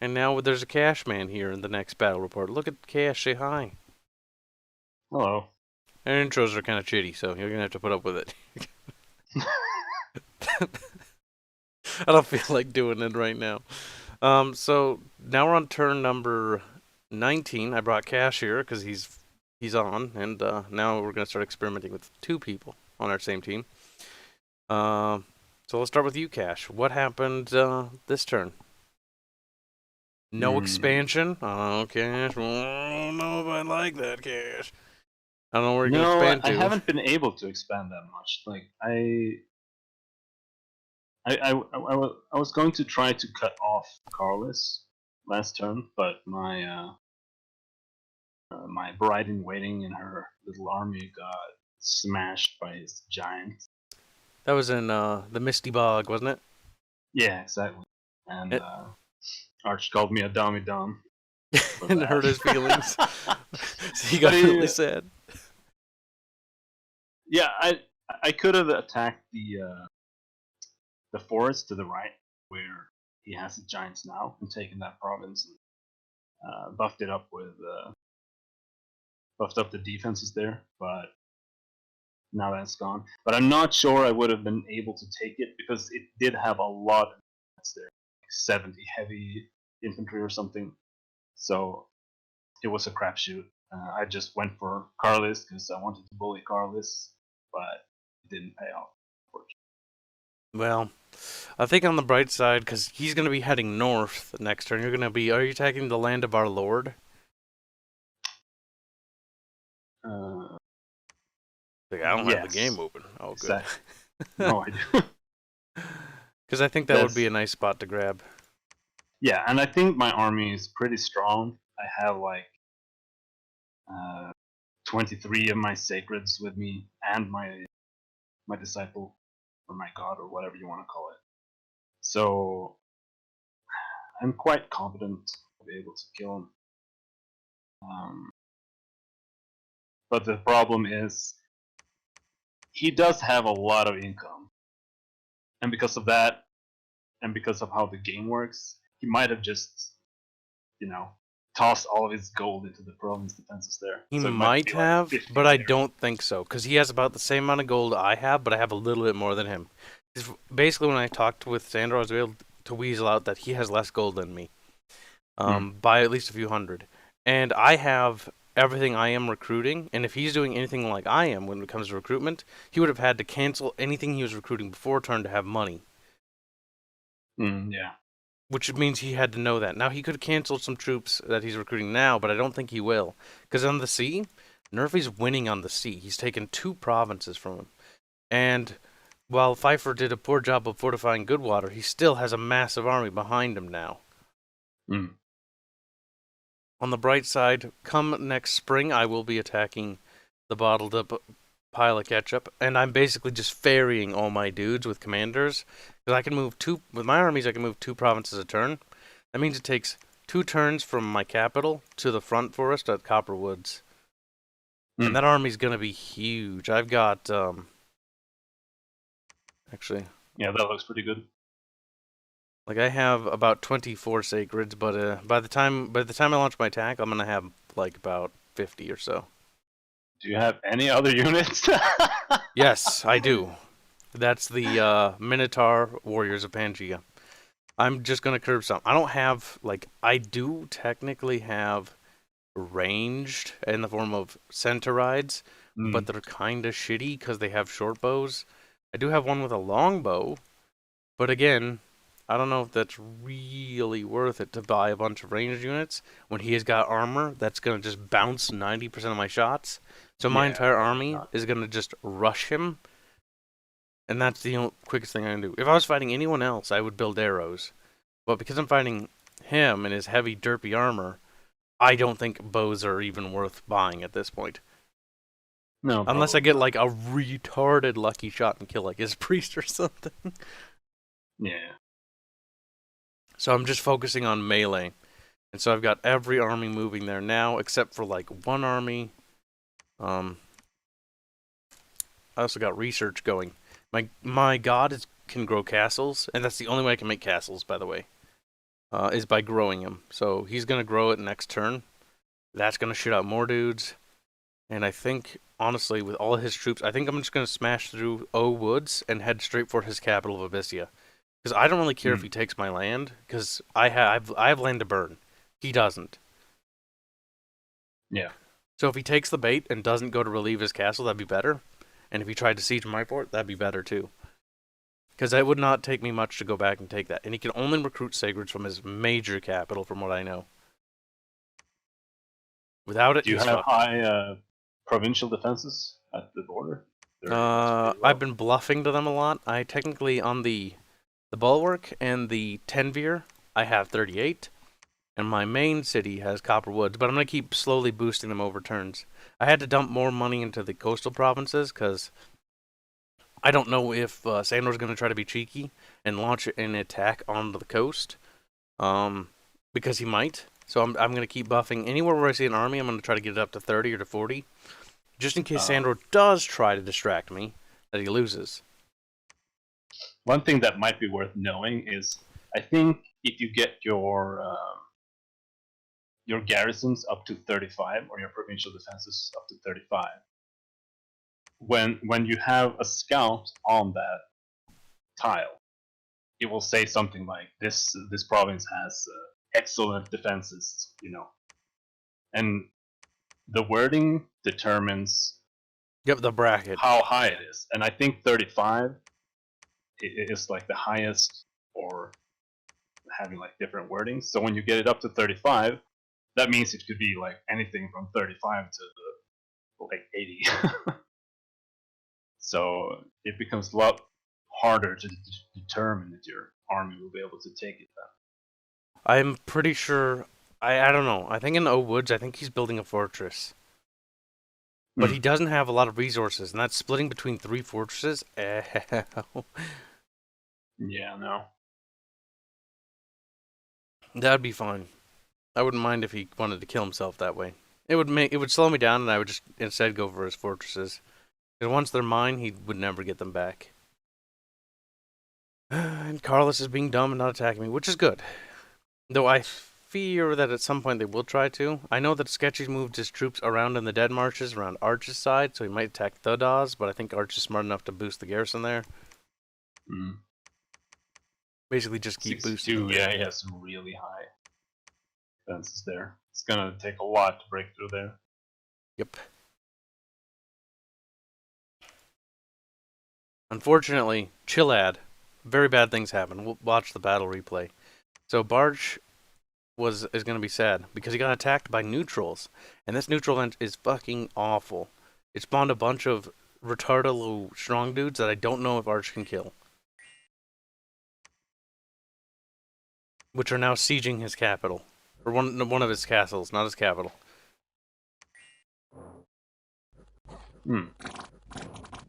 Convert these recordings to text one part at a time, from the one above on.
And now there's a Cash Man here in the next battle report. Look at Cash, say hi. Hello. And intros are kind of shitty, so you're gonna have to put up with it. I don't feel like doing it right now. So now we're on turn number 19. I brought Cash here because he's on, and now we're gonna start experimenting with 2 people on our same team. So let's start with you, Cash. What happened this turn? No expansion? Oh, Cash. I don't know if I like that, Cash. I don't know where you're going to expand I to. haven't been able to expand that much. Like I was going to try to cut off Carlos last turn, but my bride in waiting and her little army got smashed by his giant. That was in the Misty Bog, wasn't it? Yeah, exactly. And Arch called me a dummy dumb. And hurt his feelings. So he got really sad. Yeah, I could have attacked the forest to the right where he has the giants now and taken that province and buffed it up with buffed up the defenses there, but now that's gone. But I'm not sure I would have been able to take it because it did have a lot of units there, like 70 heavy infantry or something. So it was a crapshoot. I just went for Carlos because I wanted to bully Carlos, but it didn't pay off. Well, I think on the bright side, because he's going to be heading north next turn, you're going to be... Are you attacking the land of our lord? Like, I don't have the game open. Oh, good. Exactly. No, I do. Because I think that would be a nice spot to grab. Yeah, and I think my army is pretty strong. I have like 23 of my sacreds with me and my disciple or my god or whatever you want to call it. So I'm quite confident to be able to kill him. But the problem is he does have a lot of income, and because of that, and because of how the game works, he might have just, tossed all of his gold into the province defenses there. He so might have, like but I don't think so, because he has about the same amount of gold I have, but I have a little bit more than him. Basically, when I talked with Sandro, I was able to weasel out that he has less gold than me, by at least a few hundred. And I have everything I am recruiting, and if he's doing anything like I am when it comes to recruitment, he would have had to cancel anything he was recruiting before turn to have money. Yeah. Which means he had to know that. Now, he could cancel some troops that he's recruiting now, but I don't think he will. Because on the sea, Nerfy's winning on the sea. He's taken 2 provinces from him. And while Pfeiffer did a poor job of fortifying Goodwater, he still has a massive army behind him now. On the bright side, come next spring, I will be attacking the bottled up pile of ketchup, and I'm basically just ferrying all my dudes with commanders, because I can move 2, with my armies I can move 2 provinces a turn. That means it takes 2 turns from my capital to the front forest at Copperwoods. And that army's gonna be huge. I've got, actually... Yeah, that looks pretty good. Like, I have about 24 sacreds, but by the time I launch my attack, I'm gonna have, like, about 50 or so. Do you have any other units? Yes, I do. That's the Minotaur Warriors of Pangea. I'm just going to curb some. I don't have, like, I do technically have ranged in the form of Centaurides, but they're kind of shitty because they have short bows. I do have one with a long bow, but again, I don't know if that's really worth it to buy a bunch of ranged units when he has got armor that's going to just bounce 90% of my shots. So my entire army is going to just rush him. And that's the quickest thing I can do. If I was fighting anyone else, I would build arrows. But because I'm fighting him and his heavy, derpy armor, I don't think bows are even worth buying at this point. No. Unless I get, like, a retarded lucky shot and kill, like, his priest or something. Yeah. So I'm just focusing on melee. And so I've got every army moving there now, except for, like, one army. I also got research going. My god can grow castles, and that's the only way I can make castles, by the way. is by growing him. So he's going to grow it next turn. That's going to shoot out more dudes. And I think, honestly, with all his troops, I think I'm just going to smash through O Woods and head straight for his capital of Abyssia. Because I don't really care if he takes my land, because I have land to burn. He doesn't. Yeah. So if he takes the bait and doesn't go to relieve his castle, that'd be better. And if he tried to siege my fort, that'd be better too. Because it would not take me much to go back and take that. And he can only recruit Sigurds from his major capital, from what I know. Without it, Do you he's have fucked. high provincial defenses at the border? I've been bluffing to them a lot. I technically, on the Bulwark and the Tenvir, I have 38. And my main city has Copper Woods, but I'm going to keep slowly boosting them over turns. I had to dump more money into the coastal provinces, because I don't know if Sandor's going to try to be cheeky and launch an attack on the coast, because he might. So I'm going to keep buffing. Anywhere where I see an army, I'm going to try to get it up to 30 or to 40, just in case Sandor does try to distract me, that he loses. One thing that might be worth knowing is, I think if you get your garrisons up to 35, or your provincial defenses up to 35, when you have a scout on that tile, it will say something like, this province has excellent defenses, and the wording determines The bracket. how high it is. And I think 35 is like the highest, or having like different wordings. So when you get it up to 35, that means it could be like anything from 35 to like 80. So it becomes a lot harder to determine that your army will be able to take it then. I'm pretty sure. I don't know. I think in O Woods, I think he's building a fortress. But he doesn't have a lot of resources, and that's splitting between 3 fortresses. Yeah, no. That'd be fine. I wouldn't mind if he wanted to kill himself that way. It would slow me down, and I would just instead go for his fortresses. Because once they're mine, he would never get them back. And Carlos is being dumb and not attacking me, which is good. Though I fear that at some point they will try to. I know that Sketchy's moved his troops around in the Dead Marshes around Arch's side, so he might attack Thudas, but I think Arch is smart enough to boost the garrison there. Basically just keep boosting. Yeah, he has some really high defenses there. It's gonna take a lot to break through there. Yep. Unfortunately, Chilad, very bad things happen. We'll watch the battle replay. So Barch is going to be sad because he got attacked by neutrals, and this neutral event is fucking awful. It spawned a bunch of retarded strong dudes that I don't know if Arch can kill, which are now sieging his capital, or one of his castles, not his capital.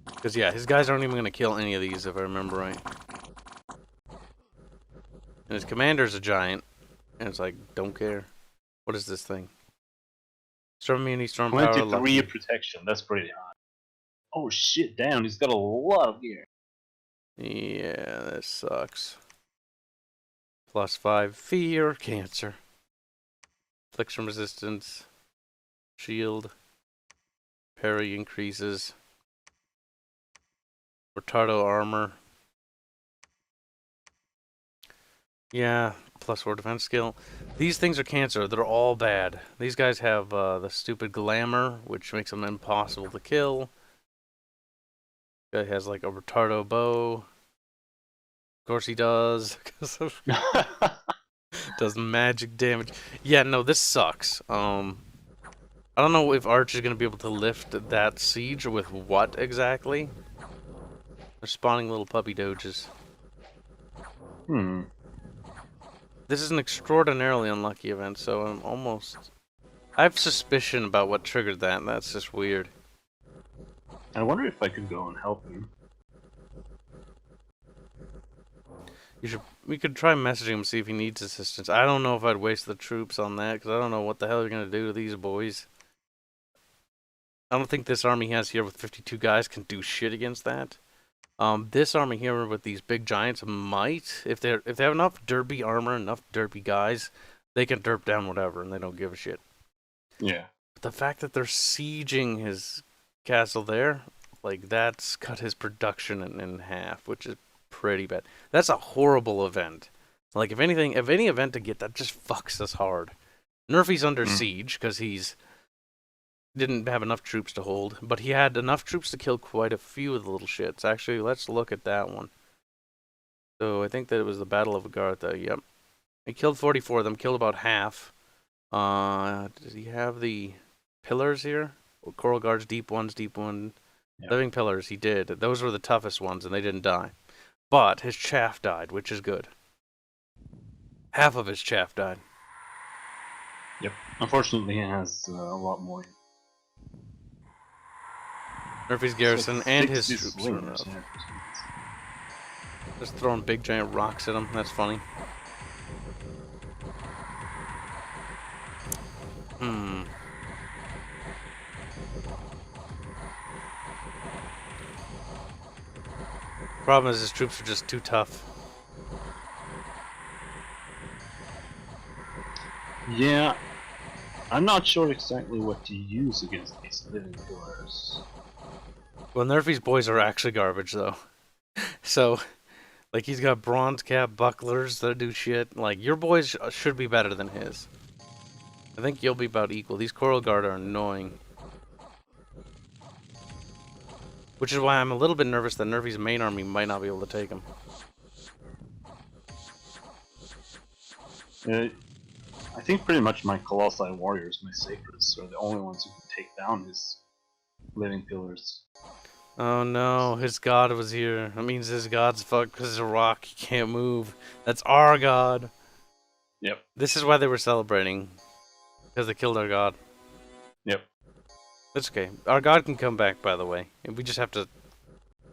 Because yeah, his guys aren't even going to kill any of these, if I remember right. And his commander's a giant, and it's like, don't care. What is this thing? Storm immunity, storm power, 23 protection, that's pretty high. Oh shit, damn, he's got a lot of gear. Yeah, that sucks. +5 fear, cancer. Affliction resistance. Shield. Parry increases. Retardo armor. Yeah, +4 defense skill. These things are cancer. They're all bad. These guys have the stupid glamour, which makes them impossible to kill. Guy has like a retardo bow. Of course he does. Does magic damage. Yeah, no, this sucks. I don't know if Arch is going to be able to lift that siege with what exactly. They're spawning little puppy doges. This is an extraordinarily unlucky event, so I'm almost... I have suspicion about what triggered that, and that's just weird. I wonder if I could go and help him. We could try messaging him, see if he needs assistance. I don't know if I'd waste the troops on that, because I don't know what the hell you're going to do to these boys. I don't think this army he has here with 52 guys can do shit against that. This army here with these big giants might, if they have enough derpy armor, enough derpy guys, they can derp down whatever, and they don't give a shit. Yeah. But the fact that they're sieging his castle there, like that's cut his production in half, which is pretty bad. That's a horrible event. Like if any event to get that just fucks us hard. Nerfy's under siege because he's didn't have enough troops to hold, but he had enough troops to kill quite a few of the little shits. Actually, let's look at that one. So I think that it was the Battle of Agartha. Yep, he killed 44 of them. Killed about half. Does he have the pillars here? Coral guards, deep ones, deep one. Yep. Living pillars. He did. Those were the toughest ones, and they didn't die. But his chaff died, which is good. Half of his chaff died. Yep. Unfortunately, he has a lot more. Murphy's garrison and his troops are up. Just throwing big giant rocks at him. That's funny. Problem is his troops are just too tough. Yeah. I'm not sure exactly what to use against these living pillars. Well, Nerfy's boys are actually garbage, though. So, like, he's got bronze cap bucklers that do shit. Like, your boys should be better than his. I think you'll be about equal. These Coral Guard are annoying. Which is why I'm a little bit nervous that Nerfy's main army might not be able to take him. I think pretty much my Colossi Warriors, my Sacreds, are the only ones who can take down his living pillars. Oh no, his god was here. That means his god's fucked because it's a rock. He can't move. That's our god. Yep. This is why they were celebrating. Because they killed our god. Yep. That's okay. Our god can come back, by the way. We just have to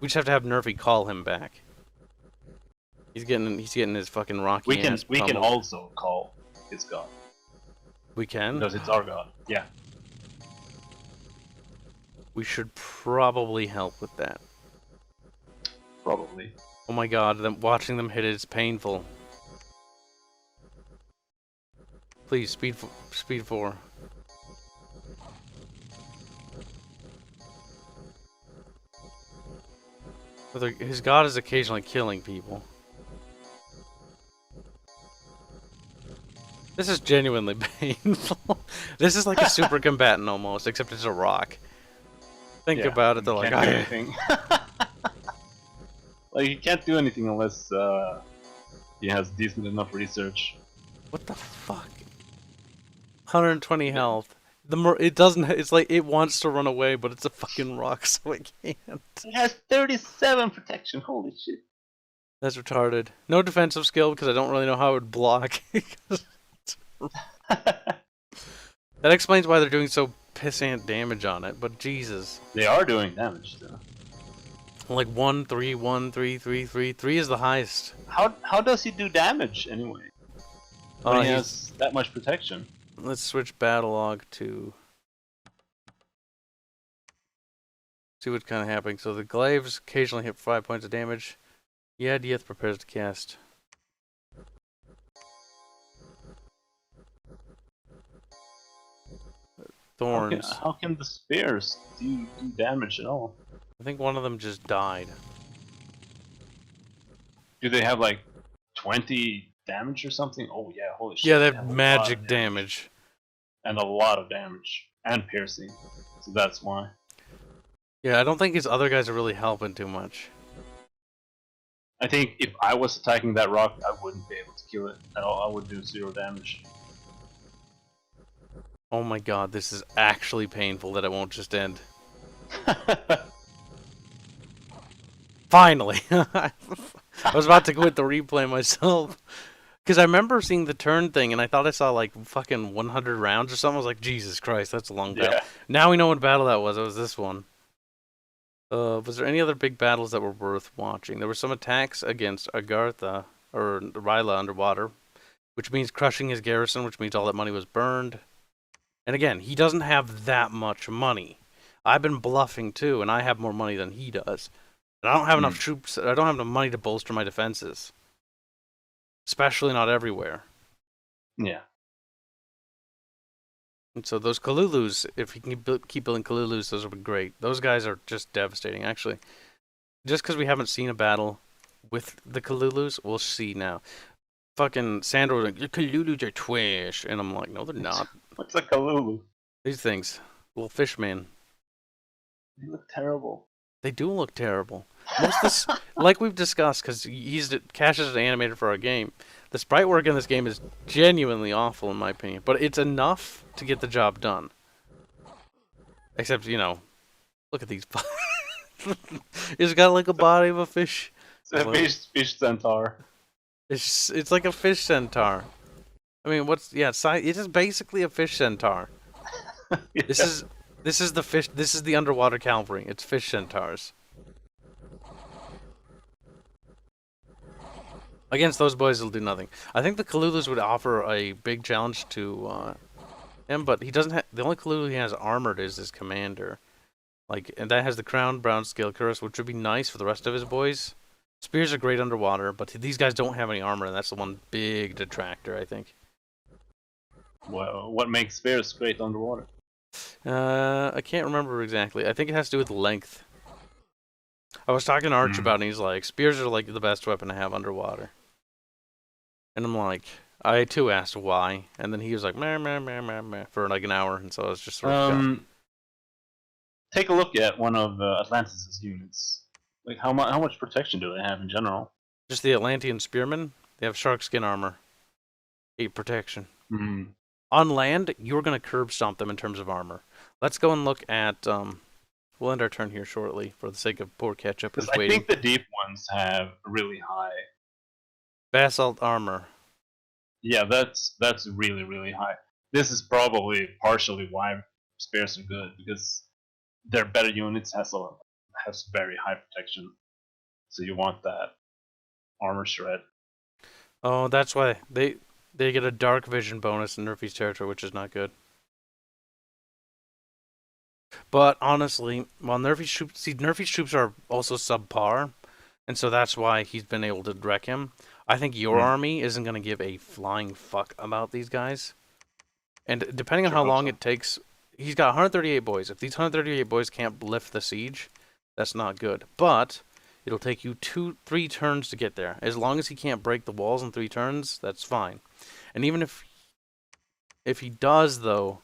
have Nerfy call him back. He's getting his fucking rocky ass We can pummeled. also call his god. We can? Because it's our god. Yeah. We should probably help with that. Probably. Oh my god, watching them hit it is painful. Please, speed 4. His god is occasionally killing people. This is genuinely painful. This is like a super combatant almost, except it's a rock. Think about it, they're like, can't do anything. Like, he can't do anything unless he has decent enough research. What the fuck? 120 health. It doesn't. It's like it wants to run away, but it's a fucking rock, so it can't. It has 37 protection. Holy shit. That's retarded. No defensive skill because I don't really know how it would block. That explains why they're doing so pissant damage on it. But Jesus, they are doing damage though. Like 1, 3, 1, 3, 3, 3. 3 is the highest. How does he do damage anyway? When he has that much protection. Let's switch battle log to see what's kind of happening. So the glaives occasionally hit 5 points of damage. Yeah, Dieth prepares to cast. Thorns. How can the spears do damage at all? I think one of them just died. Do they have like 20 damage or something? Oh yeah, holy shit. Yeah, they have magic damage. And a lot of damage. And piercing. So that's why. Yeah, I don't think his other guys are really helping too much. I think if I was attacking that rock, I wouldn't be able to kill it at all. I would do 0 damage. Oh my god, this is actually painful that it won't just end. Finally! I was about to quit the replay myself. Because I remember seeing the turn thing and I thought I saw like fucking 100 rounds or something. I was like, Jesus Christ, that's a long battle. Yeah. Now we know what battle that was. It was this one. Was there any other big battles that were worth watching? There were some attacks against Agartha, or Ryla underwater, which means crushing his garrison, which means all that money was burned. And again, he doesn't have that much money. I've been bluffing too, and I have more money than he does. And I don't have enough troops. I don't have enough money to bolster my defenses, especially not everywhere. Yeah. And so those Kalulus, if you can keep building Kalulus, those would be great. Those guys are just devastating, actually. Just because we haven't seen a battle with the Kalulus, we'll see now. Fucking Sandra was like, your Kalulus are twish. And I'm like, no, they're not. What's a Kalulu? These things. Little fish man. They look terrible. They do look terrible. Most of this, like we've discussed, because Cash is an animator for our game. The sprite work in this game is genuinely awful, in my opinion. But it's enough to get the job done. Except, you know, look at these. It's got like a body of a fish. It's a fish centaur. It's like a fish centaur. I mean, it's just basically a fish centaur. Yeah. This is the fish. This is the underwater cavalry. It's fish centaurs. Against those boys, it'll do nothing. I think the Kalulus would offer a big challenge to him, but he doesn't have. The only Kalulu he has armored is his commander. And that has the crown, brown scale cuirass, which would be nice for the rest of his boys. Spears are great underwater, but these guys don't have any armor, and that's the one big detractor, I think. Well, what makes spears great underwater? I can't remember exactly. I think it has to do with length. I was talking to Arch about it, and he's like, spears are like the best weapon to have underwater. And I'm like, I too asked why, and then he was like, meh, meh, meh, meh, meh, for like an hour, and so I was just sort of take a look at one of Atlantis' units. Like, how much protection do they have in general? Just the Atlantean spearmen, they have shark skin armor. 8 protection. On land, you're going to curb stomp them in terms of armor. Let's go and look at, we'll end our turn here shortly for the sake of poor Ketchup who's waiting. I think the deep ones have really high basalt armor. Yeah, that's really, really high. This is probably partially why spears are good, because their better units has very high protection. So you want that armor shred. Oh, that's why they get a dark vision bonus in Nerfy's territory, which is not good. But honestly, while Nerfy's troops are also subpar, and so that's why he's been able to wreck him. I think your army isn't going to give a flying fuck about these guys. And depending on how long it takes, he's got 138 boys. If these 138 boys can't lift the siege, that's not good. But it'll take you 3 turns to get there. As long as he can't break the walls in 3 turns, that's fine. And even if he does, though,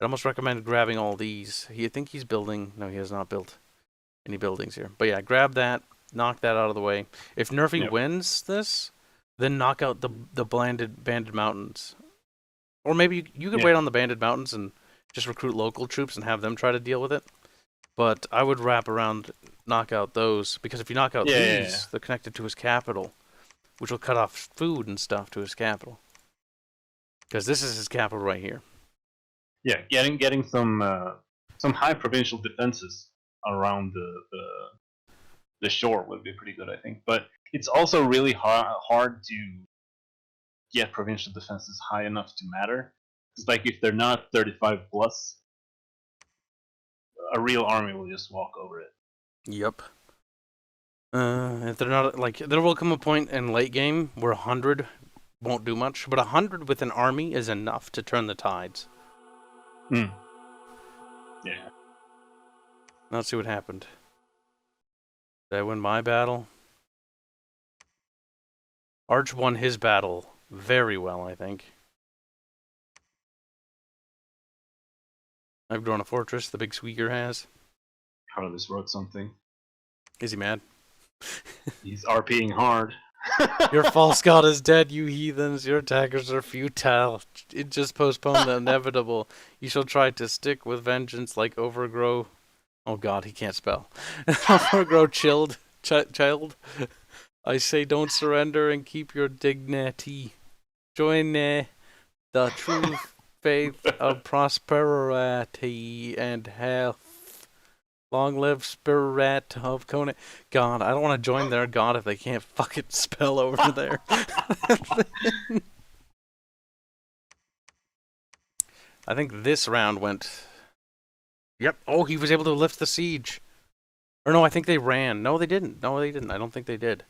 I almost recommend grabbing all these. I think he's building. No, he has not built any buildings here. But yeah, grab that. Knock that out of the way. If Nerfy wins this, then knock out the banded mountains. Or maybe you could wait on the banded mountains and just recruit local troops and have them try to deal with it. But I would wrap around, knock out those, because if you knock out these, they're connected to his capital, which will cut off food and stuff to his capital. Because this is his capital right here. Yeah, getting some high provincial defenses around the shore would be pretty good, I think. But it's also really hard to get provincial defenses high enough to matter. It's like if they're not 35 plus, a real army will just walk over it. Yep. If they're not, there will come a point in late game where 100 won't do much, but 100 with an army is enough to turn the tides. Yeah. Let's see what happened. Did I win my battle? Arch won his battle very well, I think. I've grown a fortress, the big squeaker has. Carlos wrote something. Is he mad? He's RPing hard. Your false god is dead, you heathens. Your attackers are futile. It just postponed the inevitable. You shall try to stick with vengeance like overgrow. Oh god, he can't spell. Overgrow child. I say don't surrender and keep your dignity. Join the true faith of prosperity and health. Long live Spirit of Conan. God, I don't want to join their god if they can't fucking spell over there. I think this round went... Yep. Oh, he was able to lift the siege. Or no, I think they ran. No, they didn't. No, they didn't. I don't think they did.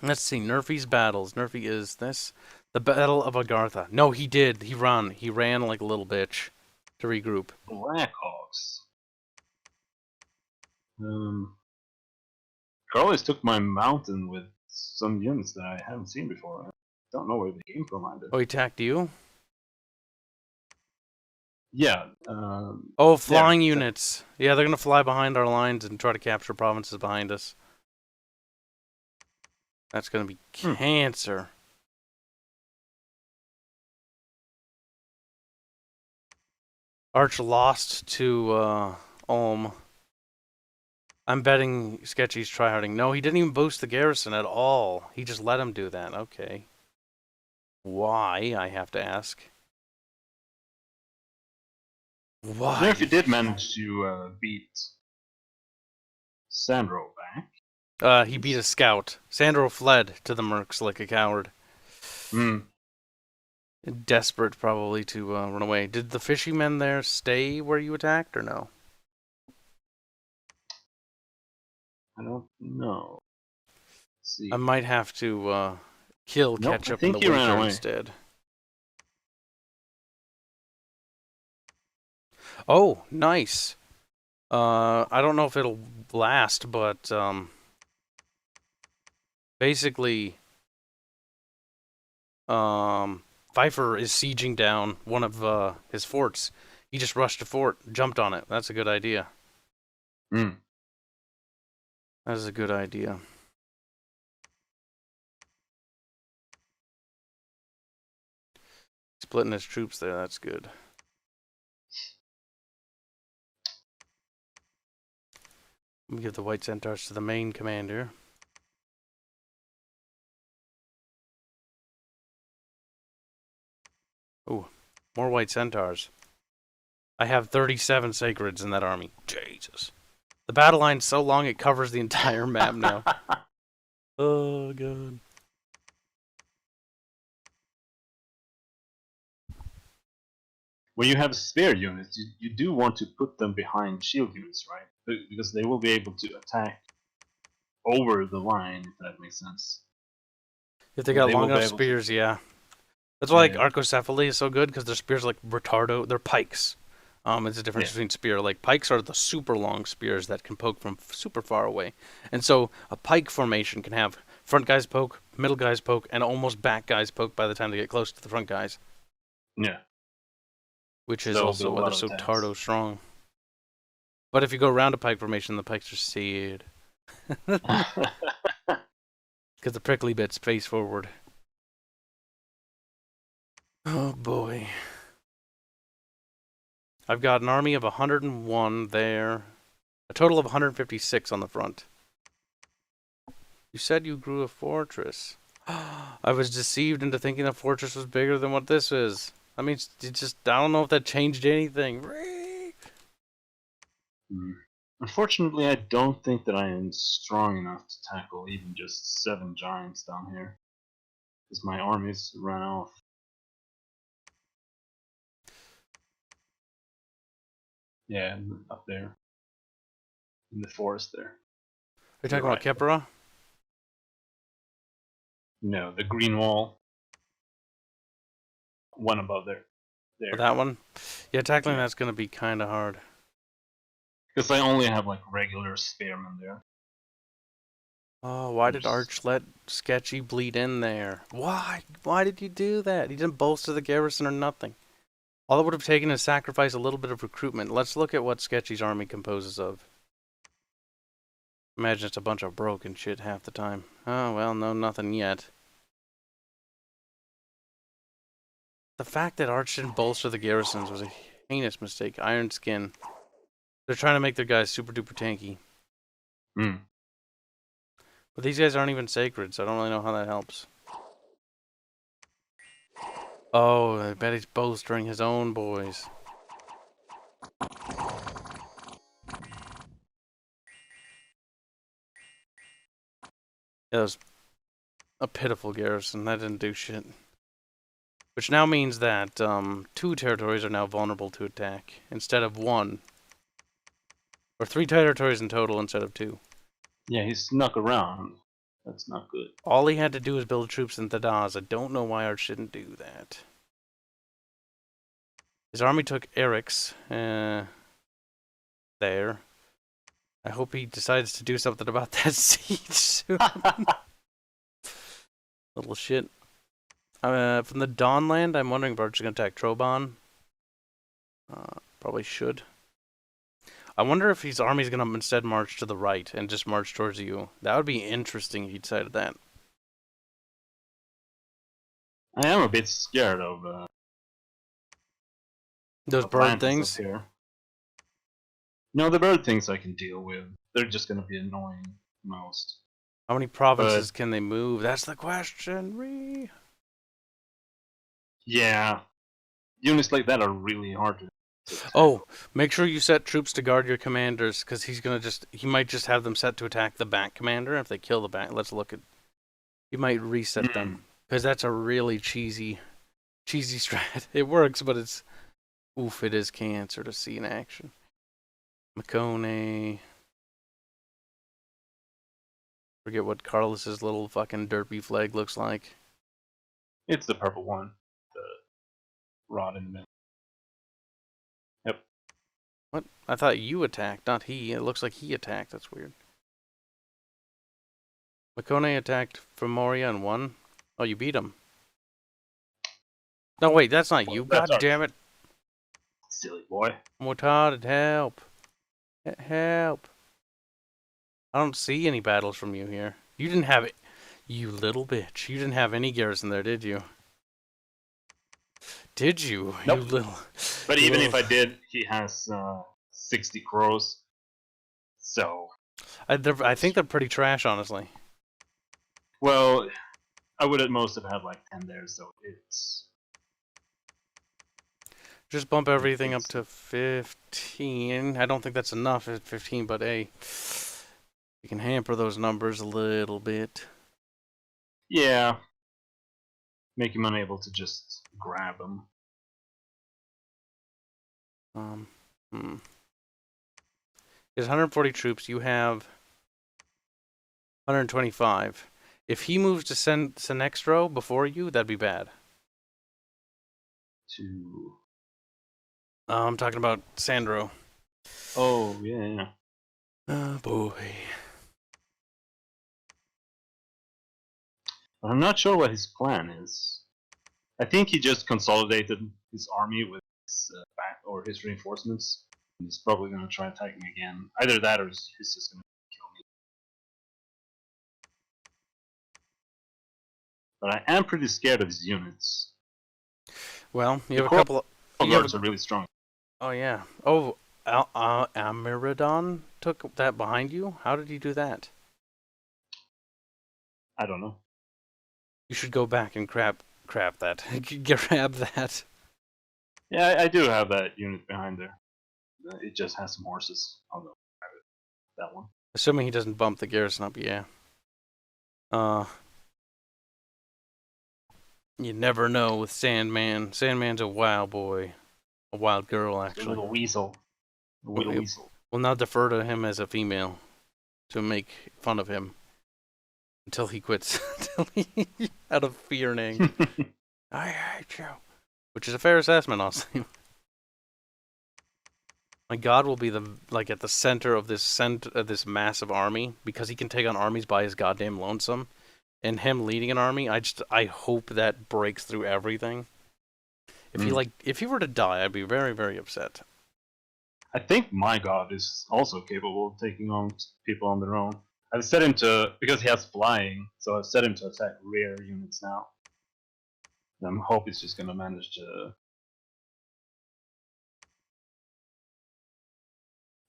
Let's see. Nerfy's battles. Nerfy is this. The Battle of Agartha. No, he did. He ran. He ran like a little bitch to regroup. Blackhawks. Carlos took my mountain with some units that I haven't seen before. I don't know where they came from either. Oh, he attacked you? Yeah. Oh, flying units. Yeah, they're going to fly behind our lines and try to capture provinces behind us. That's going to be cancer. Arch lost to Ulm. I'm betting Sketchy's tryharding. No, he didn't even boost the garrison at all. He just let him do that. Okay. Why, I have to ask. Why? I wonder if you did manage to beat Sandro back. He beat a scout. Sandro fled to the Mercs like a coward. Desperate, probably, to run away. Did the fishermen there stay where you attacked, or no? I don't know. Let's see. I might have to kill Ketchup in the he ran winter away instead. Oh, nice. I don't know if it'll last, but basically, Pfeiffer is sieging down one of his forts. He just rushed a fort, jumped on it. That's a good idea. That is a good idea. Splitting his troops there, that's good. Let me give the White Centaurs to the main commander. Ooh, more White Centaurs. I have 37 Sacreds in that army. Jesus. The battle line's so long it covers the entire map now. Oh, God. When you have spear units, you do want to put them behind shield units, right? Because they will be able to attack over the line, if that makes sense. If they got long enough spears, yeah. That's why like Archocephaly is so good, because their spears like retardo. They're pikes. It's a difference between spear. Like pikes are the super long spears that can poke from super far away, and so a pike formation can have front guys poke, middle guys poke, and almost back guys poke by the time they get close to the front guys. Yeah. Which is also why they're so tardo strong. But if you go around a pike formation, the pikes are seared. Because the prickly bits face forward. Oh boy. I've got an army of 101 there. A total of 156 on the front. You said you grew a fortress. I was deceived into thinking a fortress was bigger than what this is. I mean, it just, I don't know if that changed anything. Unfortunately, I don't think that I am strong enough to tackle even just 7 giants down here. Because my armies ran off. Yeah, up there. In the forest there. Are you talking about Kepera? No, the green wall. One above there. Oh, that one? Yeah, tackling that's going to be kind of hard. Because I only have like regular spearmen there. Oh, why did Arch let Sketchy bleed in there? Why? Why did you do that? He didn't bolster the garrison or nothing. All it would have taken is sacrifice a little bit of recruitment. Let's look at what Sketchy's army composes of. Imagine it's a bunch of broken shit half the time. Oh, well, no, nothing yet. The fact that Arch didn't bolster the garrisons was a heinous mistake. Iron Skin. They're trying to make their guys super duper tanky. But these guys aren't even sacred, so I don't really know how that helps. Oh, I bet he's bolstering his own boys. It was a pitiful garrison. That didn't do shit. Which now means that 2 territories are now vulnerable to attack, instead of 1. Or 3 territories in total instead of 2. Yeah, he snuck around. That's not good. All he had to do was build troops in Thadaz. I don't know why Arch didn't do that. His army took Eric's. There. I hope he decides to do something about that siege soon. Little shit. From the Dawnland, I'm wondering if Arch is going to attack Troban. Probably should. I wonder if his army's going to instead march to the right and just march towards you. That would be interesting if he decided that. I am a bit scared of Those bird Atlantis things? up here. No, the bird things I can deal with. They're just going to be annoying most. How many provinces can they move? That's the question. Yeah. Units like that are really hard to Oh, make sure you set troops to guard your commanders, because he might just have them set to attack the back commander. If they kill the back, let's look at, you might reset them, because that's a really cheesy strat. It works, but it's, oof, it is cancer to see in action. Makone. Forget what Carlos's little fucking derpy flag looks like. It's the purple one. The rod in the middle. Yep. What? I thought you attacked, not he. It looks like he attacked. That's weird. Makone attacked from Moria and won. Oh, you beat him. No, wait, that's not you. God damn it. Silly boy. Mortad, help. Help. I don't see any battles from you here. You didn't have it. You little bitch. You didn't have any garrison there, did you? Did you? Nope. You little... But even if I did, he has 60 crows. So... I think they're pretty trash, honestly. Well, I would at most have had like 10 there, so it's... Just bump everything up to 15. I don't think that's enough at 15, but hey, you can hamper those numbers a little bit. Yeah. Make him unable to just grab them. He has 140 troops. You have 125. If he moves to Sinextro before you, that'd be bad. I'm talking about Sandro. Oh, yeah. Oh, boy. I'm not sure what his plan is. I think he just consolidated his army with his back or his reinforcements. And he's probably going to try attacking again. Either that or he's just going to kill me. But I am pretty scared of his units. Well, you have a couple of... Lords are really strong. Oh, yeah. Oh, Amiradon took that behind you? How did he do that? I don't know. You should go back and grab that. Grab that. Yeah, I do have that unit behind there. It just has some horses. I'll go grab it. That one. Assuming he doesn't bump the garrison up, yeah. You never know with Sandman. Sandman's a wild boy. A wild girl, actually. A little weasel. A little weasel. We'll now defer to him as a female to make fun of him until he quits. Out of fear and anger. I hate you. Which is a fair assessment, honestly. My god will be at the center of this massive army, because he can take on armies by his goddamn lonesome. And him leading an army, I hope that breaks through everything. If he were to die, I'd be very, very upset. I think my god is also capable of taking on people on their own. I've set him to, because he has flying, so I've set him to attack rear units now. And I hope he's just gonna manage to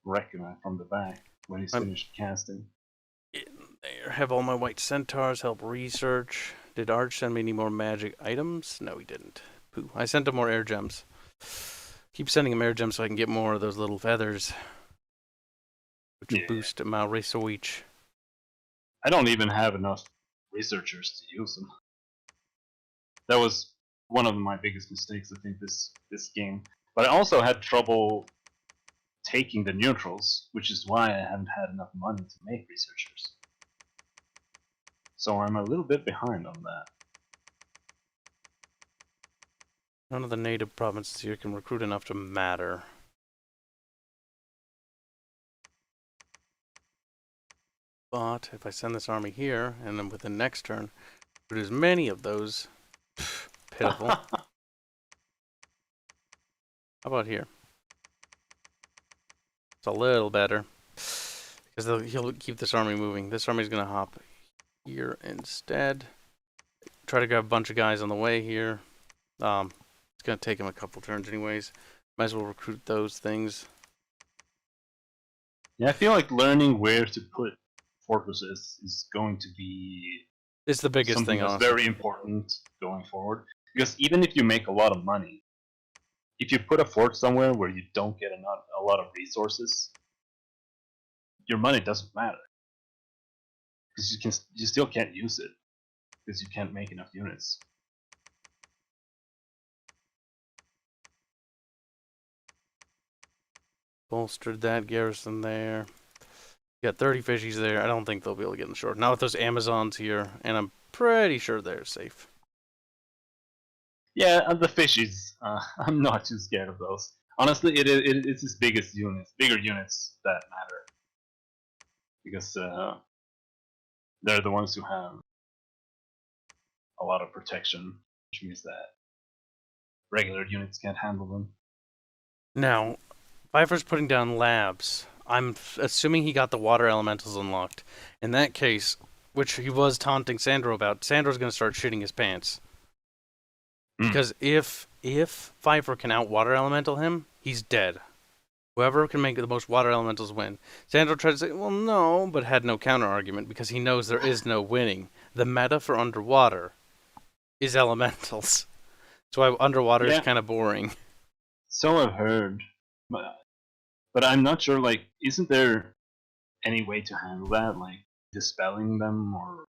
wreck him from the back when he's finished casting. There, have all my white centaurs help research. Did Arch send me any more magic items? No, he didn't. Pooh. I sent him more air gems. Keep sending him air gems so I can get more of those little feathers, which will boost my research. I don't even have enough researchers to use them. That was one of my biggest mistakes, I think, this game. But I also had trouble taking the neutrals, which is why I haven't had enough money to make researchers. So I'm a little bit behind on that. None of the native provinces here can recruit enough to matter. But if I send this army here, and then with the next turn, recruit as many of those, pitiful. How about here? It's a little better. Because he'll keep this army moving. This army's going to hop here instead. Try to grab a bunch of guys on the way here. It's going to take him a couple turns anyways. Might as well recruit those things. Yeah, I feel like learning where to put fortresses is going to be It's the biggest something thing, that's honestly. very important going forward. Because even if you make a lot of money, if you put a fort somewhere where you don't get a lot of resources, your money doesn't matter. Because you still can't use it. Because you can't make enough units. Bolstered that garrison there. Got 30 fishies there. I don't think they'll be able to get in the shore. Not with those Amazons here, and I'm pretty sure they're safe. Yeah, and the fishies, I'm not too scared of those. Honestly, it's his biggest units, bigger units that matter. Because they're the ones who have a lot of protection, which means that regular units can't handle them. Now, Pfeiffer's putting down labs. I'm assuming he got the water elementals unlocked. In that case, which he was taunting Sandro about, Sandro's going to start shitting his pants. Because if Pfeiffer can out water elemental him, he's dead. Whoever can make the most water elementals win. Sandro tried to say, well, no, but had no counter argument because he knows there is no winning. The meta for underwater is elementals. So underwater is kind of boring. So I've heard, but I'm not sure. Like, isn't there any way to handle that, like dispelling them or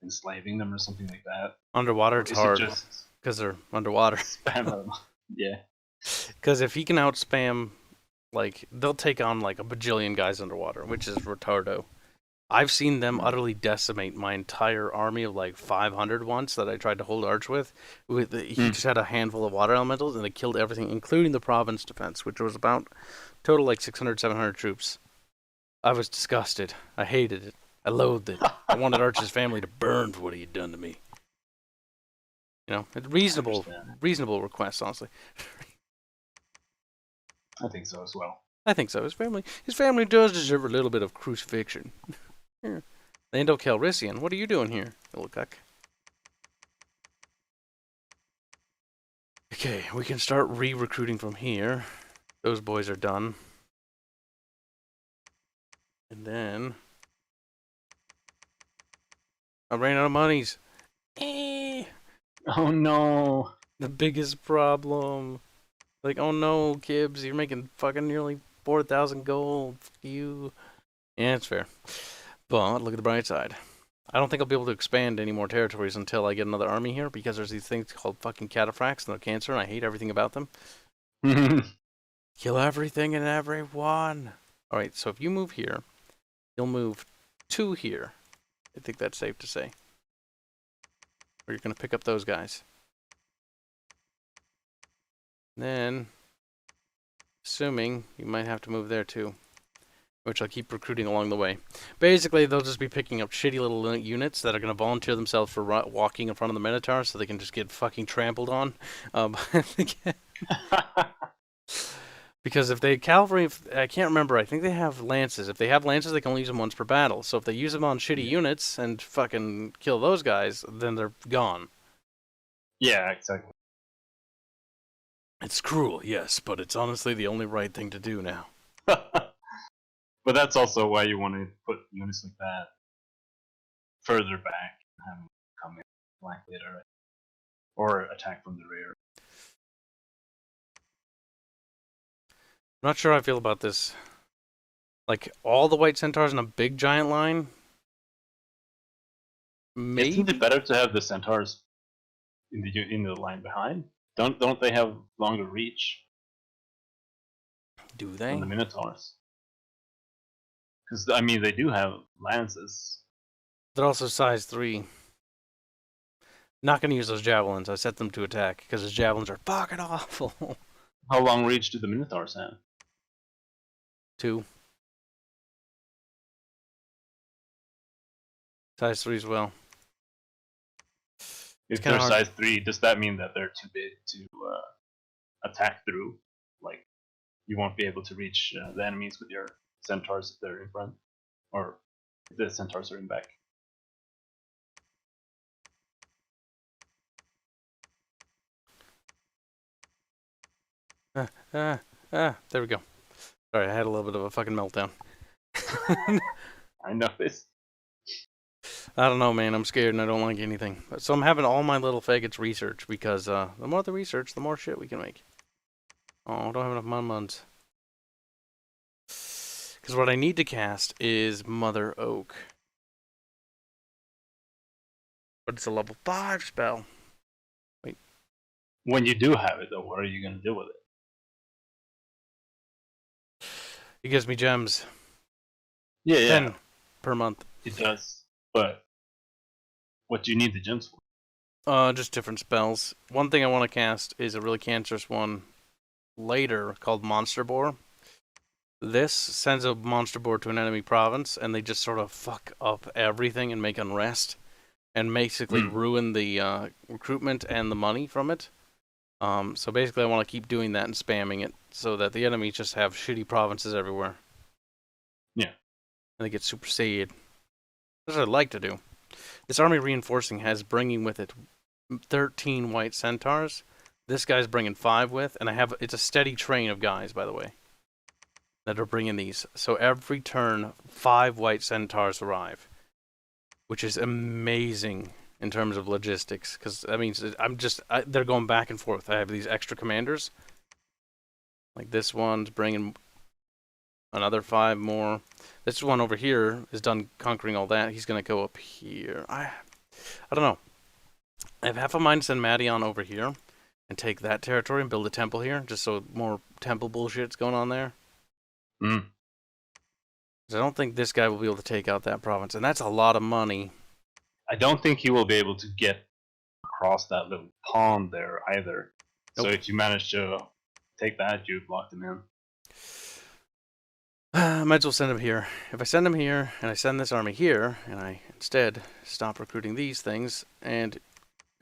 enslaving them or something like that? Underwater, it's hard because they're underwater. Spam them. Yeah. Because if he can out spam, like, they'll take on like a bajillion guys underwater, which is retardo. I've seen them utterly decimate my entire army of like 500 once that I tried to hold arch with. He just had a handful of water elementals and they killed everything, including the province defense, which was about total like 600, 700 troops. I was disgusted. I hated it. I loathed it. I wanted Arch's family to burn for what he had done to me. You know, it's reasonable request, honestly. I think so as well. I think so. His family does deserve a little bit of crucifixion. Here. Lando Calrissian, what are you doing here, little cuck? Okay, we can start re-recruiting from here. Those boys are done. And then I ran out of monies. Oh no. The biggest problem. Like, oh no, Kibs, you're making fucking nearly 4,000 gold. Fuck you. Yeah, it's fair. But look at the bright side. I don't think I'll be able to expand any more territories until I get another army here because there's these things called fucking cataphracts and they're cancer and I hate everything about them. Kill everything and everyone. Alright, so if you move here, you'll move 2 here. I think that's safe to say. Or you're going to pick up those guys. Then, assuming you might have to move there too, which I'll keep recruiting along the way. Basically, they'll just be picking up shitty little units that are going to volunteer themselves for walking in front of the Minotaur so they can just get fucking trampled on. Because if they cavalry, I can't remember, I think they have lances. If they have lances, they can only use them once per battle. So if they use them on shitty units and fucking kill those guys, then they're gone. Yeah, exactly. It's cruel, yes, but it's honestly the only right thing to do now. But that's also why you want to put units like that further back and have them come in flank later, right? Or attack from the rear. I'm not sure how I feel about this. Like, all the white centaurs in a big giant line? Maybe? Isn't it better to have the centaurs in the line behind? Don't they have longer reach? Do on they? the Minotaurs. Because, I mean, they do have lances. They're also size 3. Not going to use those javelins. I set them to attack because his javelins are fucking awful. How long reach do the Minotaurs have? 2. Size 3 as well. If kinda they're hard. size 3, does that mean that they're too big to attack through? Like, you won't be able to reach the enemies with your centaurs if they're in front? Or if the centaurs are in back? There we go. Sorry, I had a little bit of a fucking meltdown. I know this. I don't know, man. I'm scared and I don't like anything. So I'm having all my little faggots research because the more they research, the more shit we can make. Oh, I don't have enough mun-muns. Because what I need to cast is Mother Oak. But it's a level 5 spell. Wait. When you do have it, though, what are you going to do with it? It gives me gems. Yeah, 10 per month. it does. But what do you need the gems for? Just different spells. One thing I want to cast is a really cancerous one later called Monster Boar. This sends a monster boar to an enemy province, and they just sort of fuck up everything and make unrest, and basically ruin the recruitment and the money from it. So basically, I want to keep doing that and spamming it, so that the enemies just have shitty provinces everywhere. Yeah. And they get super sad. That's what I'd like to do. This army reinforcing has bringing with it 13 white centaurs. This guy's bringing 5 with, and it's a steady train of guys, by the way, that are bringing these. So every turn, 5 white centaurs arrive, which is amazing in terms of logistics, because that means they're going back and forth. I have these extra commanders. Like this one's bringing another 5 more. This one over here is done conquering all that. He's going to go up here. I don't know. I have half a mind to send Maddie on over here and take that territory and build a temple here, just so more temple bullshit's going on there. I don't think this guy will be able to take out that province, and that's a lot of money. I don't think he will be able to get across that little pond there either. Nope. So if you manage to take that, you've locked him in. I might as well send him here. If I send him here, and I send this army here, and I instead stop recruiting these things, and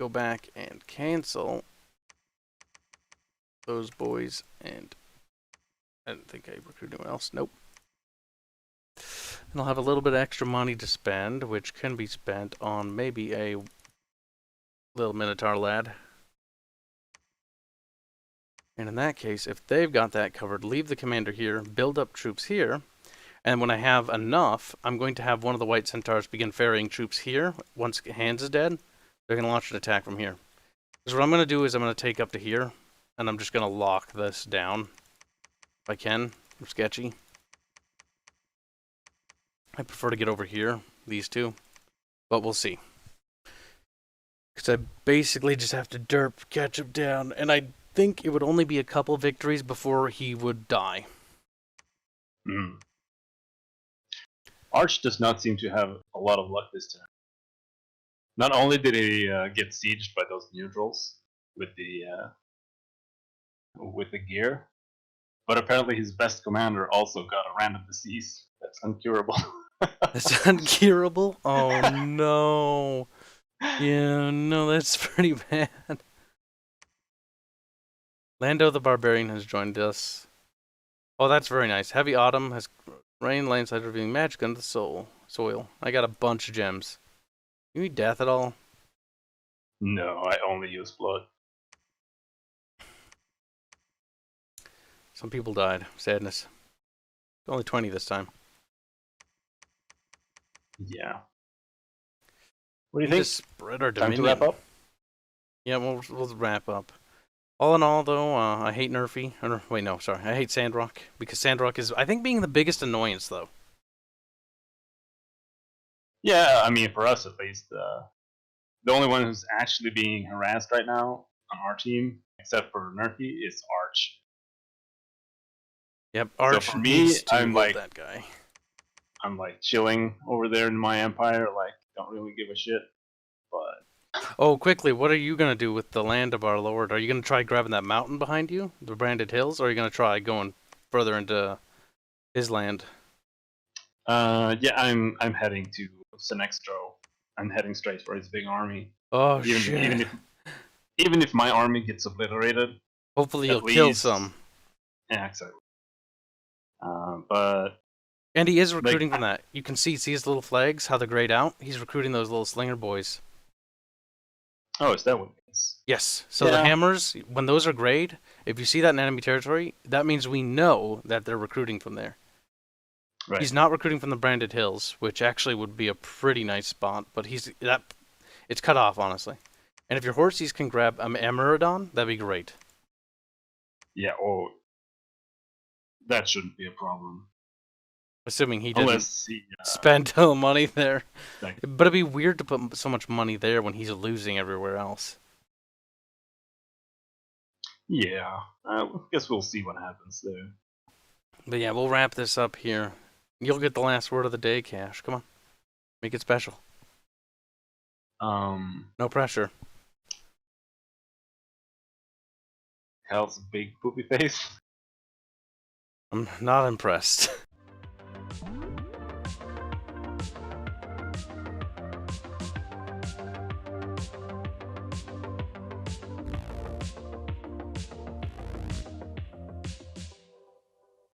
go back and cancel those boys, and I didn't think I recruited anyone else. Nope. And I'll have a little bit of extra money to spend, which can be spent on maybe a little Minotaur lad. And in that case, if they've got that covered, leave the commander here, build up troops here, and when I have enough, I'm going to have one of the white centaurs begin ferrying troops here. Once Hands is dead, they're going to launch an attack from here. So what I'm going to do is I'm going to take up to here, and I'm just going to lock this down, if I can. I'm sketchy. I prefer to get over here, these two, but we'll see. Because I basically just have to derp ketchup down, and I think it would only be a couple victories before he would die. Arch does not seem to have a lot of luck this time. Not only did he get sieged by those neutrals with the gear, but apparently his best commander also got a random disease that's uncurable. That's uncurable? Oh no. Yeah, no, that's pretty bad. Lando the Barbarian has joined us. Oh, that's very nice. Heavy Autumn has rain, landslide, revealing magic on the soil. I got a bunch of gems. You need death at all? No, I only use blood. Some people died. Sadness. Only 20 this time. Yeah. What do you think? Just spread our Time dominion. to wrap up? Yeah, we'll wrap up. All in all, though, I hate Nerfy. Wait, no, sorry. I hate Sandrock. Because Sandrock is, I think, being the biggest annoyance, though. Yeah, I mean, for us at least. The only one who's actually being harassed right now on our team, except for Nerfy, is Arch. Yep, So Arch for me, needs to love that guy. I'm like chilling over there in my empire, like don't really give a shit. But Oh, quickly, what are you gonna do with the land of our lord? Are you gonna try grabbing that mountain behind you, the Branded Hills, or are you gonna try going further into his land? yeah, I'm heading to Sinextro. I'm heading straight for his big army. Oh Even shit! even if my army gets obliterated, Hopefully you'll at kill least some. yeah, exactly. But And he is like, recruiting from that. You can see his little flags, how they're grayed out. He's recruiting those little slinger boys. oh, is that what it is? Yes. So the Yeah, hammers, when those are grayed, if you see that in enemy territory, that means we know that they're recruiting from there. right. He's not recruiting from the Branded Hills, which actually would be a pretty nice spot, but it's cut off, honestly. And if your horses can grab Emerodon, that'd be great. Yeah, oh, that shouldn't be a problem. Assuming he didn't Unless he, spend all the money there. like, But it'd be weird to put so much money there when he's losing everywhere else. yeah, I guess we'll see what happens there. But yeah, we'll wrap this up here. You'll get the last word of the day, Cash. Come on. Make it special. No pressure. Hell's a big poopy face. I'm not impressed.